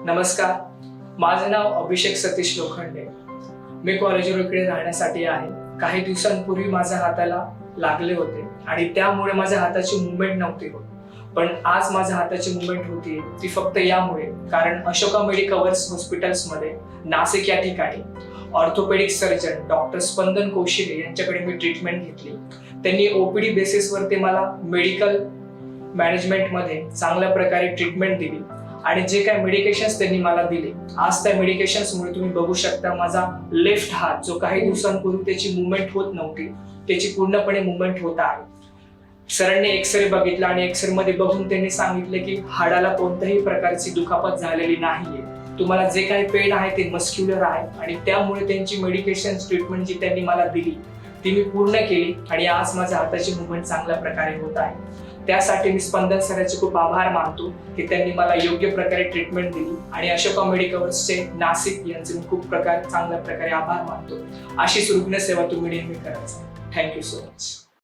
नमस्कार, माझं नाव अभिषेक सतीश लोखंडे. मी कॉलेज रोडकडे राहण्यासाठी आहे. काही दिवसांपूर्वी माझ्या हाताला लागले होते आणि त्यामुळे माझ्या हाताची मुवमेंट नव्हती होत. पण आज माझ्या हाताची मुवमेंट होती ती फक्त यामुळे, कारण अशोका मेडिकवर्स हॉस्पिटल्समध्ये नाशिक या ठिकाणी ऑर्थोपेडिक सर्जन डॉक्टर स्पंदन कौशिले यांच्याकडे मी ट्रीटमेंट घेतली. त्यांनी ओपीडी बेसिसवरती मला मेडिकल मॅनेजमेंटमध्ये चांगल्या प्रकारे ट्रीटमेंट दिली आणि जे काय मेडिकेशन्स त्यांनी मला दिले, आज त्या मेडिकेशन्समुळे तुम्ही बघू शकता माझा लेफ्ट हात जो काही दिवसांपूर्वी त्याची मुवमेंट होत नव्हती त्याची पूर्णपणे मुवमेंट होत आहे. सरांनी एक्सरे बघितला आणि एक्सरे मध्ये बघून त्यांनी सांगितले की हाडाला कोणत्याही प्रकारची दुखापत झालेली नाहीये. तुम्हाला जे काही पेन आहे ते मस्क्युलर आहे आणि त्यामुळे त्यांची मेडिकेशन ट्रीटमेंट जी त्यांनी मला दिली ती मी पूर्ण केली आणि आज माझ्या हाताची मुवमेंट चांगल्या प्रकारे होत आहे. त्यासाठी मी स्पंदन सरांचे खूप आभार मानतो की त्यांनी मला योग्य प्रकारे ट्रीटमेंट दिली आणि अशोका मेडिकवर्सचे नाशिक यांचे मी खूप चांगल्या प्रकारे आभार मानतो. अशीच रुग्ण सेवा तुम्ही नेहमी करायचा. Thank you so much.